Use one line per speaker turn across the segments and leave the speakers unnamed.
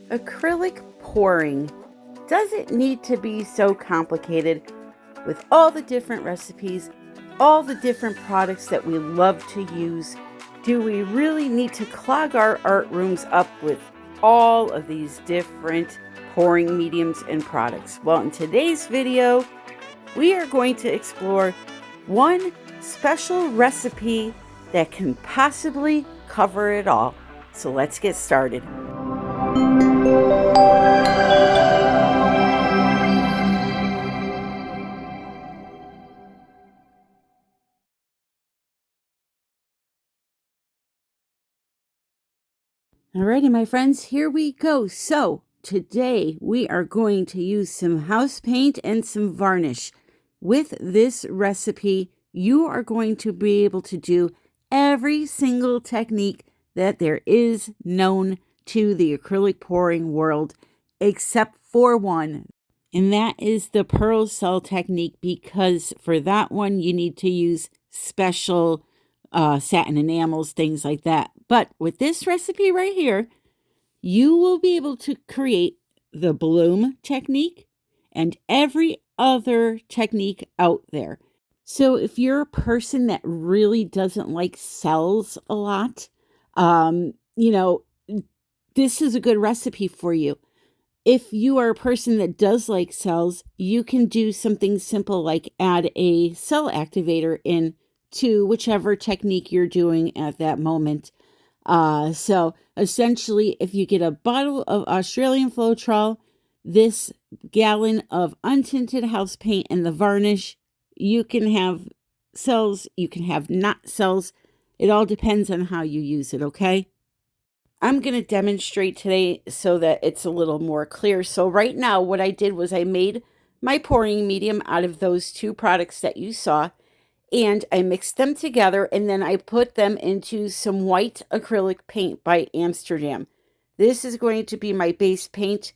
Acrylic pouring doesn't need to be so complicated with all the different recipes, all the different products that we love to use. Do we really need to clog our art rooms up with all of these different pouring mediums and products? Well, in today's video, we are going to explore one special recipe that can possibly cover it all. So let's get started. Alrighty, my friends, here we go. So today we are going to use some house paint and some varnish. With this recipe, you are going to be able to do every single technique that there is known to the acrylic pouring world, except for one. And that is the pearl cell technique, because for that one, you need to use special satin enamels, things like that. But with this recipe right here, you will be able to create the bloom technique and every other technique out there. So if you're a person that really doesn't like cells a lot, this is a good recipe for you. If you are a person that does like cells, you can do something simple like add a cell activator in to whichever technique you're doing at that moment. So essentially, if you get a bottle of Australian Floetrol, this gallon of untinted house paint, and the varnish, you can have cells, you can have not cells. It all depends on how you use it, okay? I'm going to demonstrate today so that it's a little more clear. So right now, what I did was I made my pouring medium out of those two products that you saw, and I mixed them together, and then I put them into some white acrylic paint by Amsterdam. This is going to be my base paint.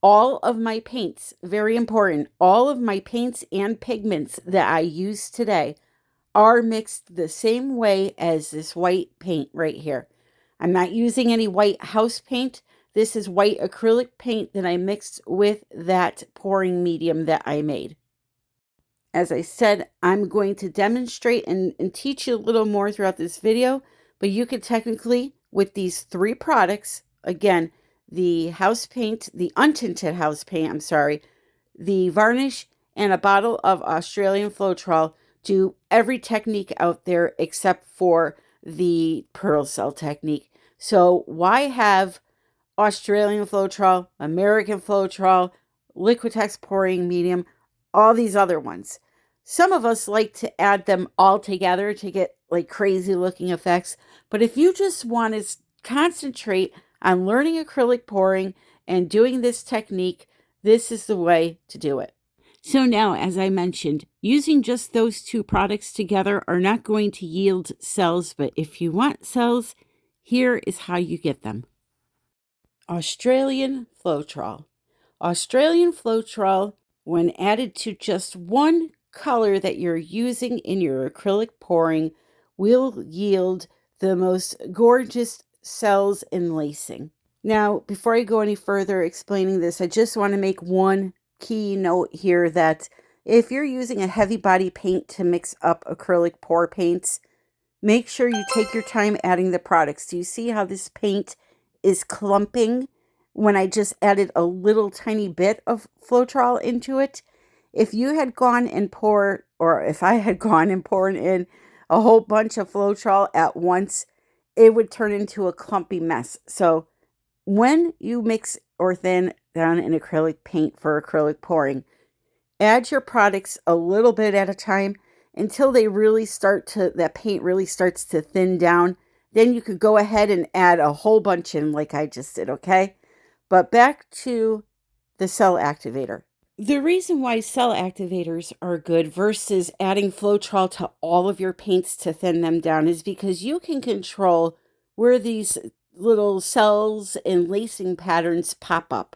All of my paints, very important, all of my paints and pigments that I use today are mixed the same way as this white paint right here. I'm not using any white house paint. This is white acrylic paint that I mixed with that pouring medium that I made. As I said, I'm going to demonstrate and teach you a little more throughout this video, but you could technically, with these three products, again, the house paint, the untinted house paint, the varnish, and a bottle of Australian Floetrol, do every technique out there except for the pearl cell technique. So why have Australian Floetrol, American Floetrol, Liquitex pouring medium, all these other ones? Some of us like to add them all together to get like crazy looking effects. But if you just want to concentrate on learning acrylic pouring and doing this technique, this is the way to do it. So now, as I mentioned, using just those two products together are not going to yield cells, but if you want cells, here is how you get them. Australian Floetrol. Australian Floetrol, when added to just one color that you're using in your acrylic pouring, will yield the most gorgeous cells and lacing. Now, before I go any further explaining this, I just want to make one key note here that if you're using a heavy body paint to mix up acrylic pour paints, make sure you take your time adding the products. Do you see how this paint is clumping when I just added a little tiny bit of Floetrol into it? If you had gone and poured, or if I had gone and poured in a whole bunch of Floetrol at once, it would turn into a clumpy mess. So when you mix or thin down an acrylic paint for acrylic pouring, add your products a little bit at a time until they really that paint really starts to thin down. Then you could go ahead and add a whole bunch in like I just did, okay? But back to the cell activator. The reason why cell activators are good versus adding Floetrol to all of your paints to thin them down is because you can control where these little cells and lacing patterns pop up.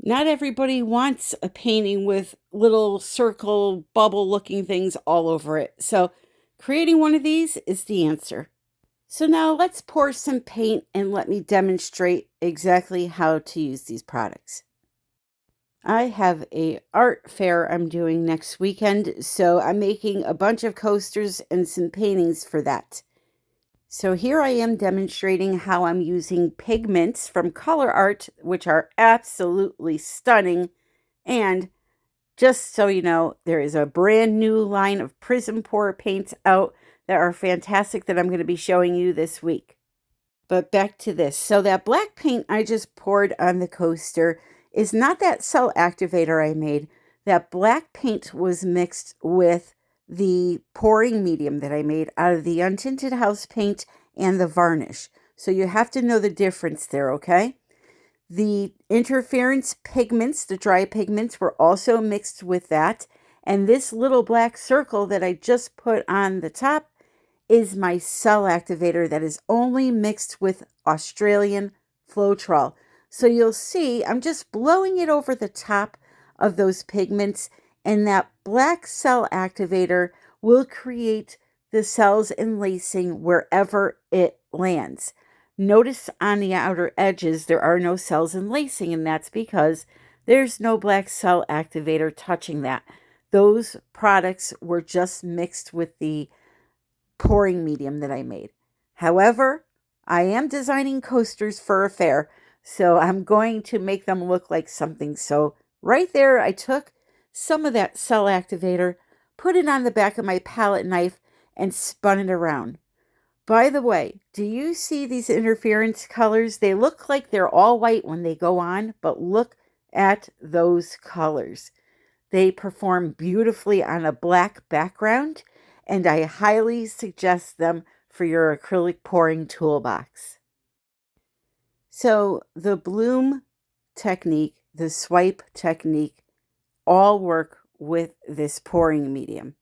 Not everybody wants a painting with little circle bubble looking things all over it. So creating one of these is the answer. So now let's pour some paint and let me demonstrate exactly how to use these products. I have a art fair I'm doing next weekend, so I'm making a bunch of coasters and some paintings for that. So here I am demonstrating how I'm using pigments from Color Art, which are absolutely stunning. And just so you know, there is a brand new line of Prism Pour paints out that are fantastic that I'm going to be showing you this week. But back to this. So that black paint I just poured on the coaster is not that cell activator I made. That black paint was mixed with the pouring medium that I made out of the untinted house paint and the varnish. So you have to know the difference there, okay? The interference pigments, the dry pigments, were also mixed with that. And this little black circle that I just put on the top is my cell activator that is only mixed with Australian Floetrol. So you'll see I'm just blowing it over the top of those pigments, and that black cell activator will create the cells and lacing wherever it lands. Notice on the outer edges there are no cells and lacing, and that's because there's no black cell activator touching that. Those products were just mixed with the pouring medium that I made. However, I am designing coasters for a fair, so I'm going to make them look like something. So right there, I took some of that cell activator, put it on the back of my palette knife, and spun it around. By the way, do you see these interference colors? They look like they're all white when they go on, but look at those colors. They perform beautifully on a black background, and I highly suggest them for your acrylic pouring toolbox. So the bloom technique, the swipe technique, all work with this pouring medium.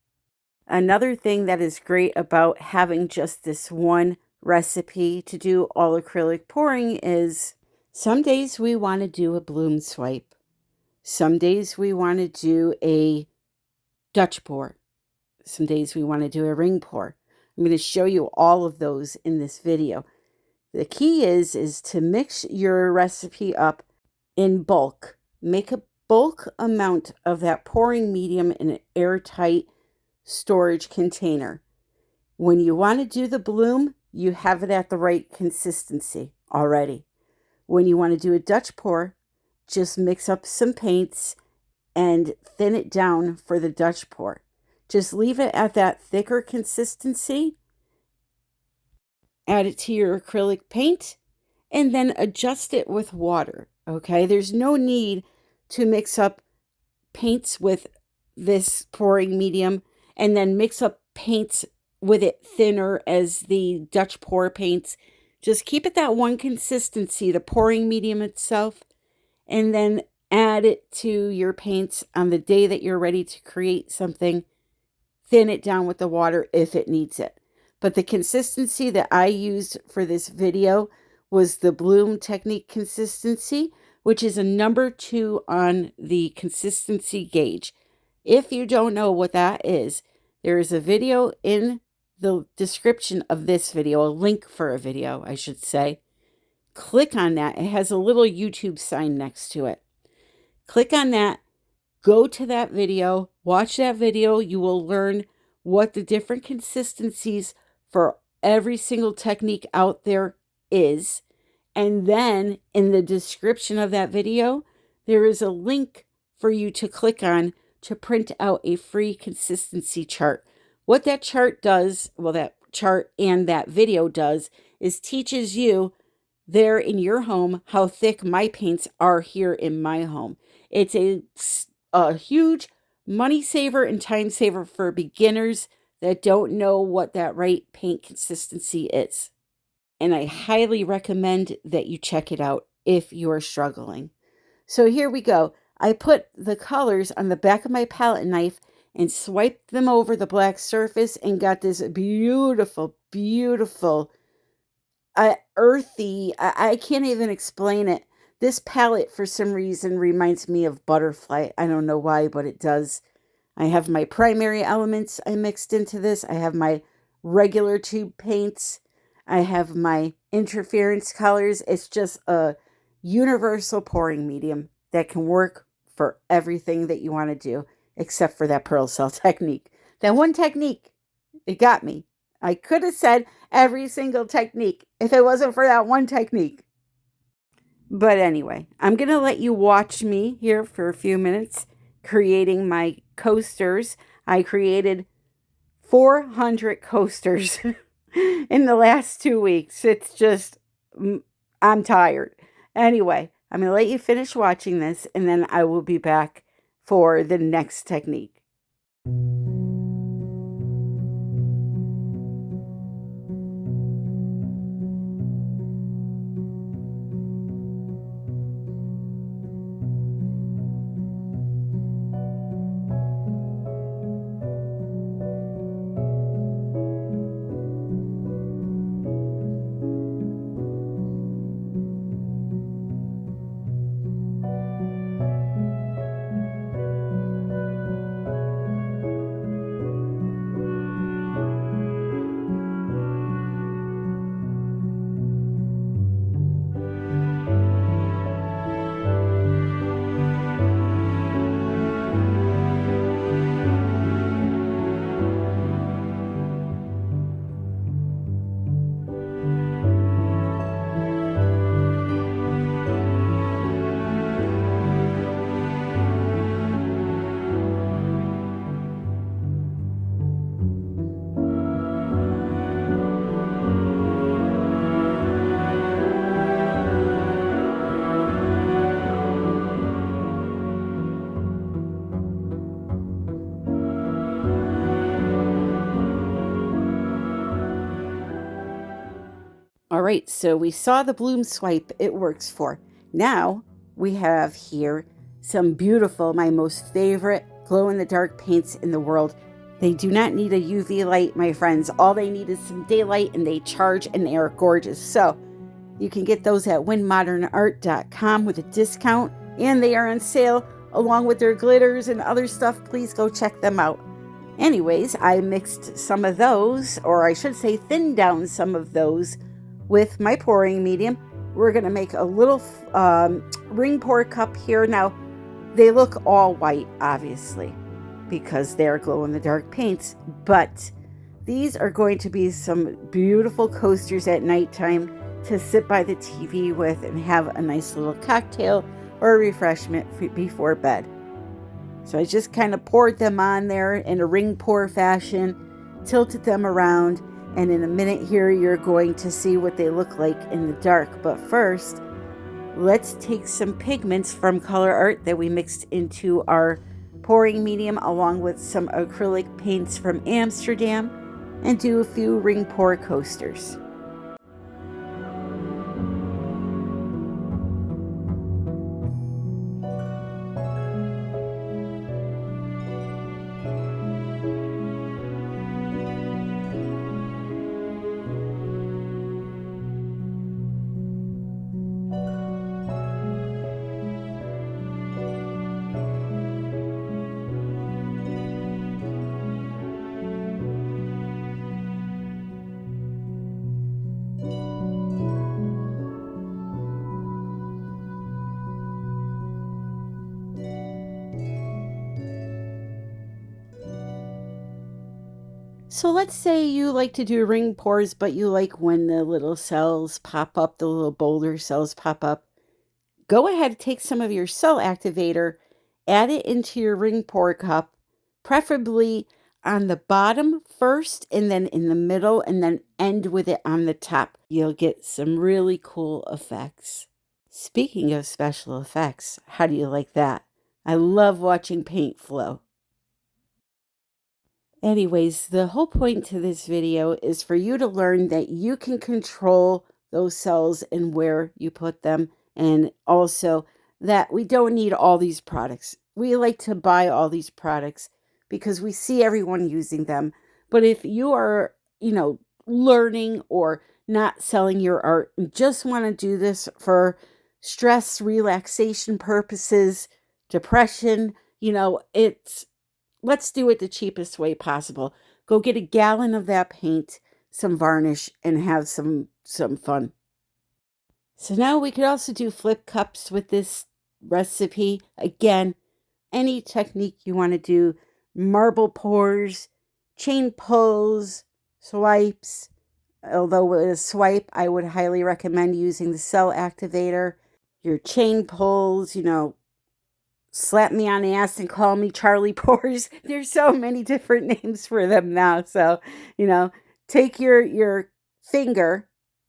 Another thing that is great about having just this one recipe to do all acrylic pouring is some days we want to do a bloom swipe. Some days we want to do a Dutch pour. Some days we want to do a ring pour. I'm going to show you all of those in this video. The key is to mix your recipe up in bulk. Make a bulk amount of that pouring medium in an airtight storage container. When you want to do the bloom, you have it at the right consistency already. When you want to do a Dutch pour, just mix up some paints and thin it down for the Dutch pour. Just leave it at that thicker consistency. Add it to your acrylic paint and then adjust it with water. Okay, there's no need to mix up paints with this pouring medium and then mix up paints with it thinner as the Dutch pour paints. Just keep it that one consistency, the pouring medium itself, and then add it to your paints on the day that you're ready to create something. Thin it down with the water if it needs it. But the consistency that I used for this video was the bloom technique consistency, which is a number 2 on the consistency gauge. If you don't know what that is, there is a video in the description of this video, a link for a video, I should say. Click on that. It has a little YouTube sign next to it. Click on that. Go to that video. Watch that video. You will learn what the different consistencies for every single technique out there is. And then in the description of that video, there is a link for you to click on to print out a free consistency chart. What that chart does, well, that chart and that video does, is teaches you there in your home how thick my paints are here in my home. It's a huge money saver and time saver for beginners that don't know what that right paint consistency is. And I highly recommend that you check it out if you're struggling. So here we go. I put the colors on the back of my palette knife and swiped them over the black surface and got this beautiful, beautiful, earthy, I can't even explain it. This palette, for some reason, reminds me of butterfly. I don't know why, but it does. I have my primary elements I mixed into this. I have my regular tube paints. I have my interference colors. It's just a universal pouring medium that can work for everything that you want to do, except for that pearl cell technique. That one technique, it got me. I could have said every single technique if it wasn't for that one technique. But anyway, I'm going to let you watch me here for a few minutes creating my coasters. I created 400 coasters in the last 2 weeks. It's just, I'm tired. Anyway, I'm going to let you finish watching this, and then I will be back for the next technique. All right, so we saw the bloom swipe it works for. Now we have here some beautiful, my most favorite glow-in-the-dark paints in the world. They do not need a UV light, my friends. All they need is some daylight, and they charge, and they are gorgeous. So you can get those at WYNNmodernart.com with a discount, and they are on sale along with their glitters and other stuff. Please go check them out. Anyways, I mixed some of those, or I should say thinned down some of those with my pouring medium. We're going to make a little ring pour cup here. Now, they look all white, obviously, because they're glow-in-the-dark paints, but these are going to be some beautiful coasters at nighttime to sit by the TV with and have a nice little cocktail or a refreshment before bed. So I just kind of poured them on there in a ring pour fashion, tilted them around, and in a minute here, you're going to see what they look like in the dark. But first, let's take some pigments from Color Art that we mixed into our pouring medium along with some acrylic paints from Amsterdam and do a few ring pour coasters. So let's say you like to do ring pours, but you like when the little cells pop up, the little boulder cells pop up. Go ahead, take some of your cell activator, add it into your ring pour cup, preferably on the bottom first, and then in the middle, and then end with it on the top. You'll get some really cool effects. Speaking of special effects, how do you like that? I love watching paint flow. Anyways, the whole point to this video is for you to learn that you can control those cells and where you put them, and also that we don't need all these products. We like to buy all these products because we see everyone using them. But if you are, learning or not selling your art and just want to do this for stress relaxation purposes, depression, let's do it the cheapest way possible. Go get a gallon of that paint, some varnish and have some fun. So now we could also do flip cups with this recipe. Again, any technique you want to do, marble pours, chain pulls, swipes. Although with a swipe, I would highly recommend using the cell activator. Your chain pulls, slap me on the ass and call me Charlie Pours. There's so many different names for them now. So, take your finger,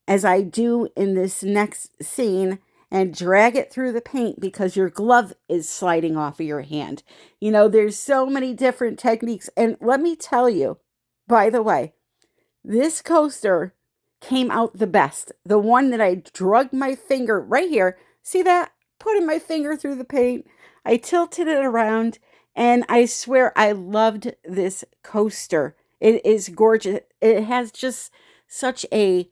as I do in this next scene, and drag it through the paint because your glove is sliding off of your hand. There's so many different techniques. And let me tell you, by the way, this coaster came out the best. The one that I drug my finger right here. See that? Putting my finger through the paint. I tilted it around, and I swear I loved this coaster. It is gorgeous. It has just such a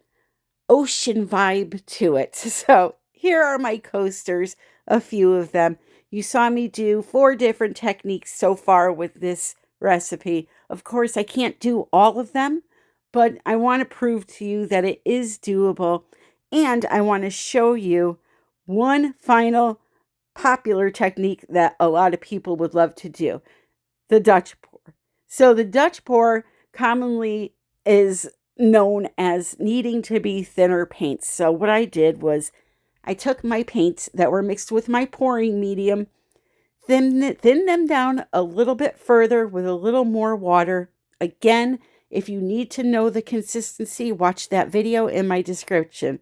ocean vibe to it. So here are my coasters, a few of them. You saw me do 4 different techniques so far with this recipe. Of course, I can't do all of them, but I want to prove to you that it is doable. And I want to show you one final popular technique that a lot of people would love to do, the Dutch pour. So the Dutch pour commonly is known as needing to be thinner paints. So what I did was I took my paints that were mixed with my pouring medium, thin them down a little bit further with a little more water. Again, if you need to know the consistency, watch that video in my description.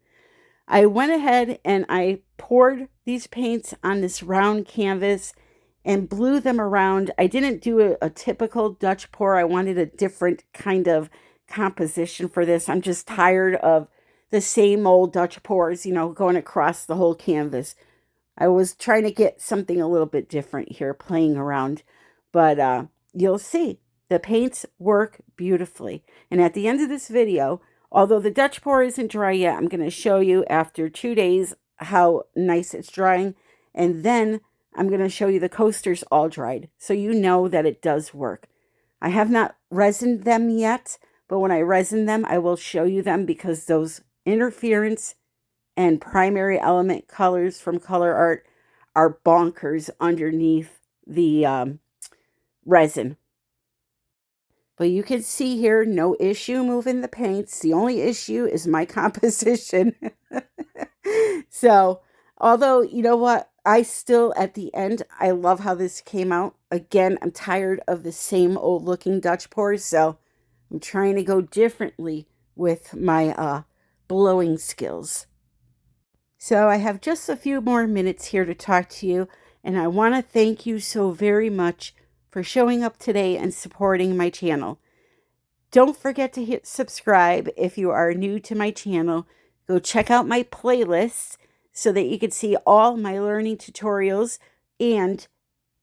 I went ahead and I poured these paints on this round canvas and blew them around. I didn't do a typical Dutch pour. I wanted a different kind of composition for this. I'm just tired of the same old Dutch pours, going across the whole canvas. I was trying to get something a little bit different here, playing around. But you'll see, the paints work beautifully. And at the end of this video, although the Dutch pour isn't dry yet, I'm going to show you after 2 days how nice it's drying. And then I'm going to show you the coasters all dried, so you know that it does work. I have not resined them yet, but when I resin them, I will show you them because those interference and primary element colors from Color Art are bonkers underneath the resin. But you can see here, no issue moving the paints. The only issue is my composition. So, although, you know what? I still, at the end, I love how this came out. Again, I'm tired of the same old looking Dutch pours, so I'm trying to go differently with my blowing skills. So I have just a few more minutes here to talk to you, and I want to thank you so very much for showing up today and supporting my channel. Don't forget to hit subscribe if you are new to my channel. Go check out my playlists so that you can see all my learning tutorials, and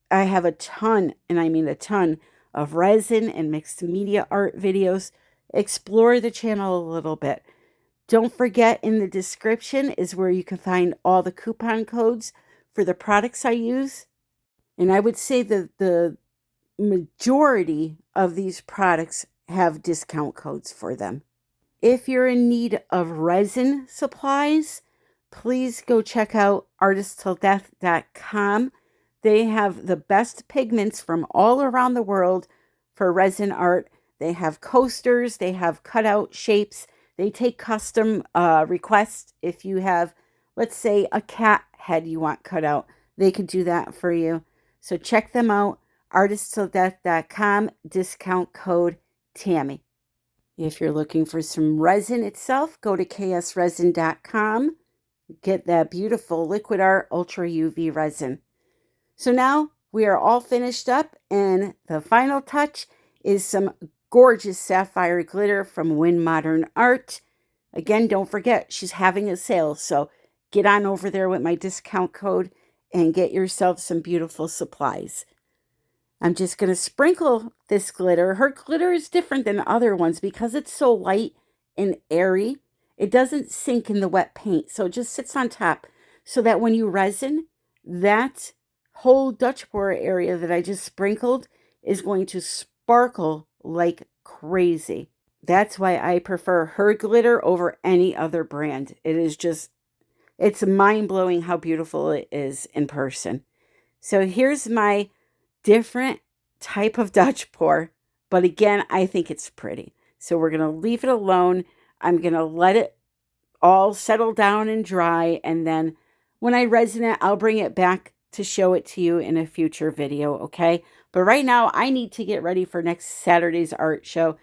I have a ton, and I mean a ton, of resin and mixed media art videos. Explore the channel a little bit. Don't forget, in the description is where you can find all the coupon codes for the products I use. And I would say that the majority of these products have discount codes for them. If you're in need of resin supplies, please go check out artisttilldeath.com. They have the best pigments from all around the world for resin art. They have coasters, they have cutout shapes. They take custom requests. If you have, let's say, a cat head you want cut out, they could do that for you. So check them out, artisttilldeath.com, discount code Tammy. If you're looking for some resin itself, go to ksresin.com. Get that beautiful Liquid Art Ultra UV resin. So now we are all finished up, and the final touch is some gorgeous sapphire glitter from WYNN Modern Art. Again, don't forget, she's having a sale, so get on over there with my discount code and get yourself some beautiful supplies. I'm just going to sprinkle this glitter. Her glitter is different than other ones because it's so light and airy. It doesn't sink in the wet paint, so it just sits on top so that when you resin, that whole Dutch pour area that I just sprinkled is going to sparkle like crazy. That's why I prefer her glitter over any other brand. It is just, it's mind-blowing how beautiful it is in person. So here's my different type of Dutch pour, but again, I think it's pretty. So we're going to leave it alone. I'm going to let it all settle down and dry, and then when I resin it, I'll bring it back to show it to you in a future video, okay? But right now, I need to get ready for next Saturday's art show.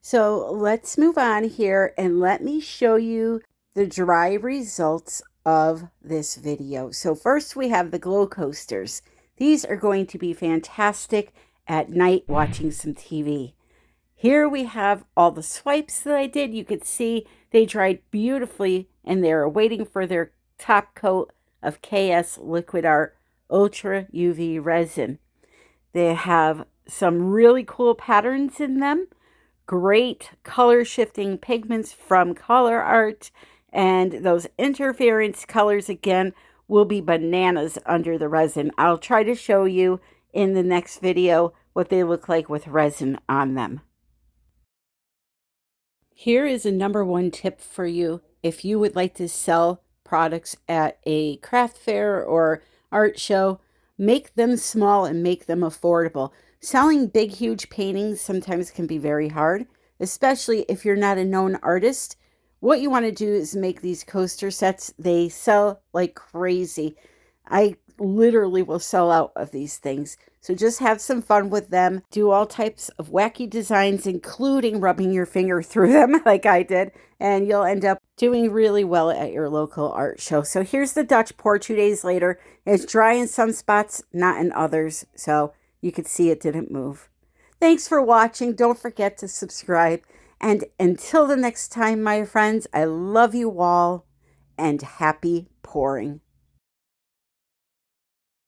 So let's move on here and let me show you the dry results of this video. So first we have the glow coasters. These are going to be fantastic at night watching some TV. Here we have all the swipes that I did. You could see they dried beautifully and they're waiting for their top coat of KS Liquid Art Ultra UV resin. They have some really cool patterns in them. Great color shifting pigments from Color Art, and those interference colors again will be bananas under the resin. I'll try to show you in the next video what they look like with resin on them. Here is a #1 tip for you if you would like to sell products at a craft fair or art show. Make them small and make them affordable. Selling big, huge paintings sometimes can be very hard, especially if you're not a known artist. What you want to do is make these coaster sets. They sell like crazy. I literally will sell out of these things. So just have some fun with them. Do all types of wacky designs, including rubbing your finger through them like I did. And you'll end up doing really well at your local art show. So here's the Dutch pour 2 days later. It's dry in some spots, not in others. So you could see it didn't move. Thanks for watching. Don't forget to subscribe. And until the next time, my friends, I love you all and happy pouring.